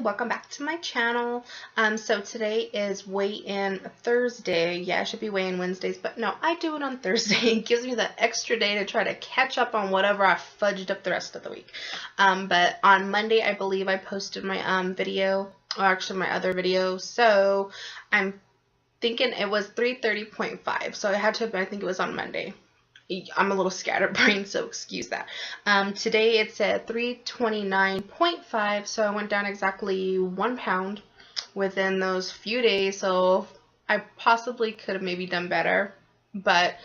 welcome back to my channel. So today is weigh-in Thursday. Yeah, I should be weighing Wednesdays, but no, I do it on Thursday. It gives me that extra day to try to catch up on whatever I fudged up the rest of the week. But on Monday, I believe I posted my video, or actually my other video. So I'm thinking it was 330.5. So it had to have been, I think it was on Monday. I'm a little scatterbrained, so excuse that. Today it's at 329.5, so I went down exactly 1 pound within those few days, so I possibly could have maybe done better, but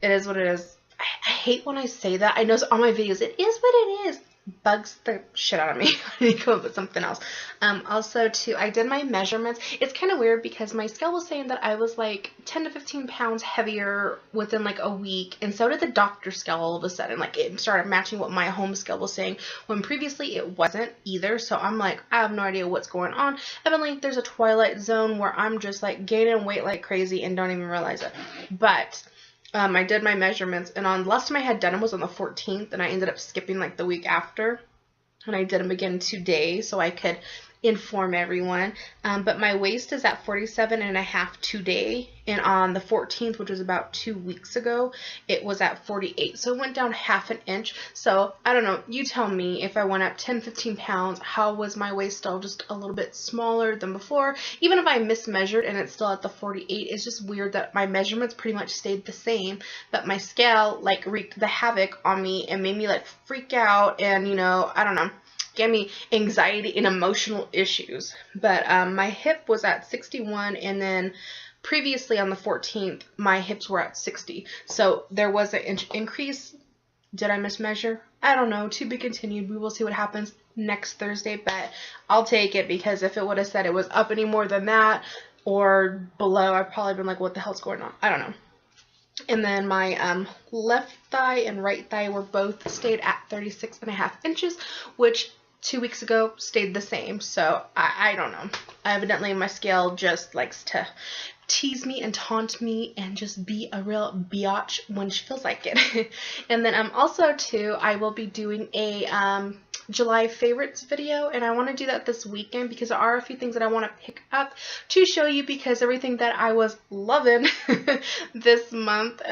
it is what it is. I hate when I say that. I know on my videos, it is what it is. Bugs the shit out of me. I need to come up with something else. Also, too, I did my measurements. It's kind of weird because my scale was saying that I was like 10 to 15 pounds heavier within like a week, and so did the doctor's scale all of a sudden. Like, it started matching what my home scale was saying, when previously it wasn't either. So I'm like, I have no idea what's going on. Evidently, there's a twilight zone where I'm just like gaining weight like crazy and don't even realize it. But I did my measurements, and on the last time I had done them was on the 14th, and I ended up skipping like the week after, and I did them again today so I could inform everyone. But my waist is at 47.5 today, and on the 14th, which was about 2 weeks ago, it was at 48, so it went down ½ an inch. So I don't know, you tell me, if I went up 10-15 pounds, how was my waist still just a little bit smaller than before? Even if I mismeasured and it's still at the 48, it's just weird that my measurements pretty much stayed the same, but my scale like wreaked the havoc on me and made me like freak out, and you know, I don't know, gave me anxiety and emotional issues. But my hip was at 61, and then previously on the 14th my hips were at 60, so there was an inch increase. Did I mismeasure? I don't know, to be continued. We will see what happens next Thursday, but I'll take it, because if it would have said it was up any more than that or below, I've probably been like, what the hell's going on? I don't know. And then my left thigh and right thigh were both stayed at 36.5 inches, which 2 weeks ago stayed the same. So I don't know. Evidently my scale just likes to tease me and taunt me and just be a real biatch when she feels like it. And then also too, I will be doing a July favorites video, and I want to do that this weekend because there are a few things that I want to pick up to show you, because everything that I was loving this month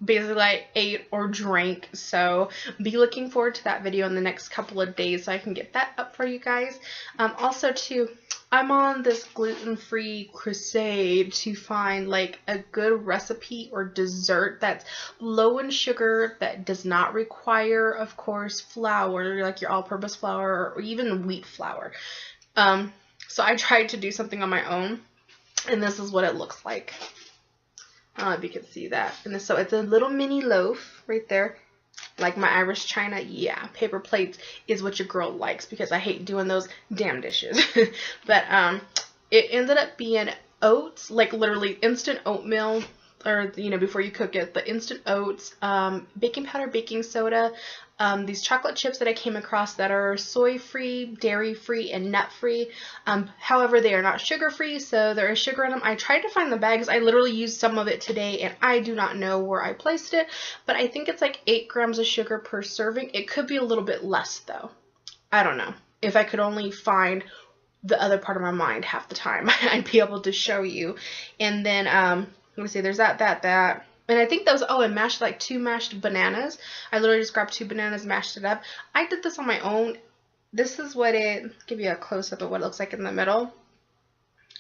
basically I ate or drank. So be looking forward to that video in the next couple of days so I can get that up for you guys. Also too, I'm on this gluten-free crusade to find like a good recipe or dessert that's low in sugar, that does not require, of course, flour, like your all-purpose flour or even wheat flour. So I tried to do something on my own, and this is what it looks like. I don't know if you can see that. And so it's a little mini loaf right there. Like my Irish china, yeah, paper plates is what your girl likes, because I hate doing those damn dishes. But it ended up being oats, like literally instant oatmeal, or you know, before you cook it, the instant oats, baking powder, baking soda, these chocolate chips that I came across that are soy-free, dairy-free, and nut-free. However, they are not sugar-free, so there is sugar in them. I tried to find the bags. I literally used some of it today, and I do not know where I placed it, but I think it's like 8 grams of sugar per serving. It could be a little bit less, though. I don't know. If I could only find the other part of my mind half the time, I'd be able to show you. And then, let me see, there's that. And I think that was, oh, and mashed, like 2 mashed bananas. I literally just grabbed 2 bananas, mashed it up. I did this on my own. This is what it, give you a close-up of what it looks like in the middle.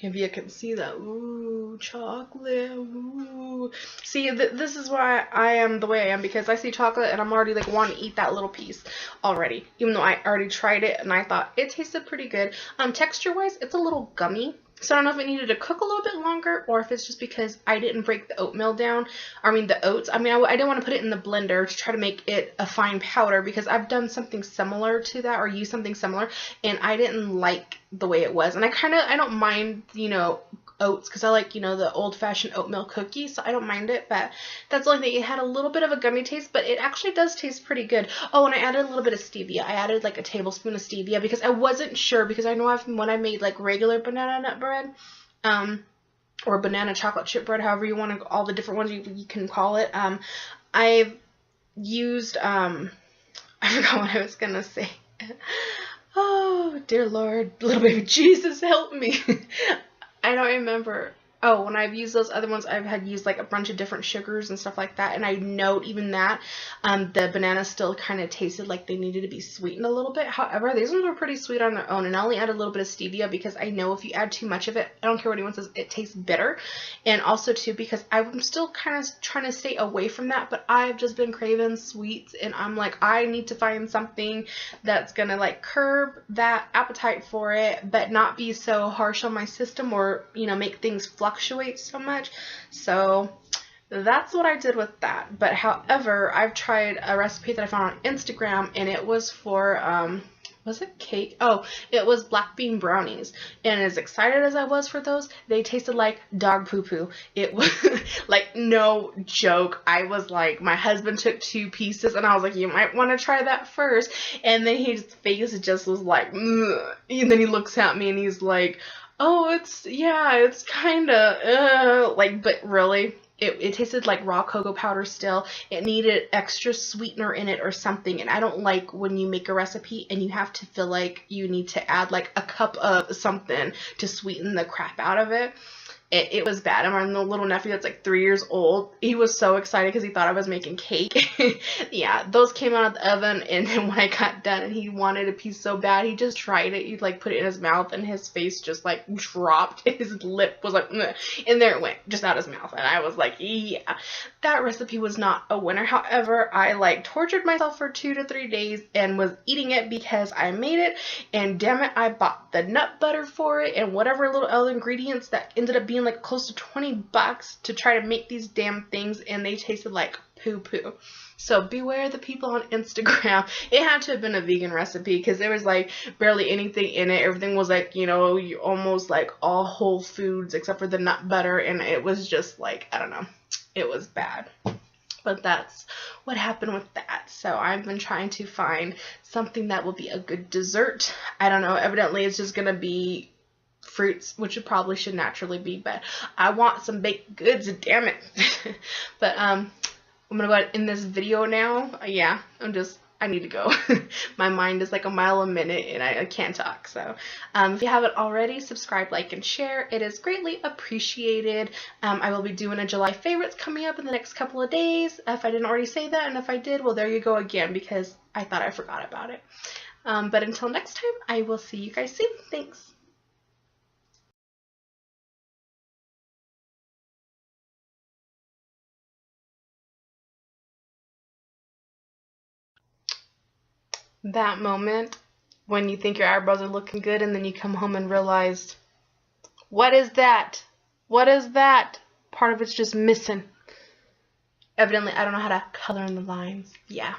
If you can see that, ooh, chocolate, ooh. See, this is why I am the way I am, because I see chocolate and I'm already like wanting to eat that little piece already. Even though I already tried it and I thought it tasted pretty good. Texture-wise, it's a little gummy. So I don't know if it needed to cook a little bit longer, or if it's just because I didn't break the oatmeal down. I mean, the oats. I mean, I didn't want to put it in the blender to try to make it a fine powder, because I've done something similar to that, or used something similar, and I didn't like the way it was. And I don't mind, you know, oats, because I like, you know, the old-fashioned oatmeal cookie, so I don't mind it. But that's the only thing. It had a little bit of a gummy taste, but it actually does taste pretty good. Oh, and I added a little bit of stevia. I added like a tablespoon of stevia, because I wasn't sure, because I know when I made like regular banana nut bread, or banana chocolate chip bread, however you want to, all the different ones you can call it, I've used, I forgot what I was gonna say. Oh, dear Lord, little baby Jesus, help me. I don't remember. Oh, when I've used those other ones, I've had used like a bunch of different sugars and stuff like that. And I note even that the bananas still kind of tasted like they needed to be sweetened a little bit. However, these ones were pretty sweet on their own. And I only added a little bit of stevia because I know if you add too much of it, I don't care what anyone says, it tastes bitter. And also too, because I'm still kind of trying to stay away from that, but I've just been craving sweets. And I'm like, I need to find something that's going to like curb that appetite for it, but not be so harsh on my system or, you know, make things fluctuate so much. So that's what I did with that. But however, I've tried a recipe that I found on Instagram, and it was for was it cake? Oh, it was black bean brownies. And as excited as I was for those, they tasted like dog poo poo. It was like, no joke. I was like, my husband took 2 pieces and I was like, you might want to try that first. And then his face just was like, ugh. And then he looks at me and he's like, oh, it's kind of, like, but really, it tasted like raw cocoa powder still. It needed extra sweetener in it or something. And I don't like when you make a recipe and you have to feel like you need to add like a cup of something to sweeten the crap out of it. It was bad. And my little nephew that's like 3 years old, he was so excited because he thought I was making cake. Yeah, those came out of the oven, and then when I got done and he wanted a piece so bad, he just tried it. He like put it in his mouth and his face just like dropped. His lip was like, meh, and there it went, just out his mouth. And I was like, yeah, that recipe was not a winner. However, I like tortured myself for 2 to 3 days and was eating it because I made it, and damn it, I bought the nut butter for it and whatever little other ingredients that ended up being like close to $20 to try to make these damn things, and they tasted like poo poo. So beware the people on Instagram. It had to have been a vegan recipe because there was like barely anything in it. Everything was like, you know, almost like all whole foods except for the nut butter, and it was just like, I don't know, it was bad. But that's what happened with that. So I've been trying to find something that will be a good dessert. I don't know, evidently it's just gonna be fruits, which it probably should naturally be, but I want some baked goods, damn it. But I'm gonna go ahead and end this video now. Yeah, I need to go. My mind is like a mile a minute and I can't talk. So if you haven't already, subscribe, like, and share. It is greatly appreciated. I will be doing a July favorites coming up in the next couple of days, if I didn't already say that, and if I did, well, there you go again, because I thought I forgot about it. But until next time, I will see you guys soon. Thanks. That moment when you think your eyebrows are looking good and then you come home and realize, what is that? What is that? Part of it's just missing. Evidently, I don't know how to color in the lines. Yeah.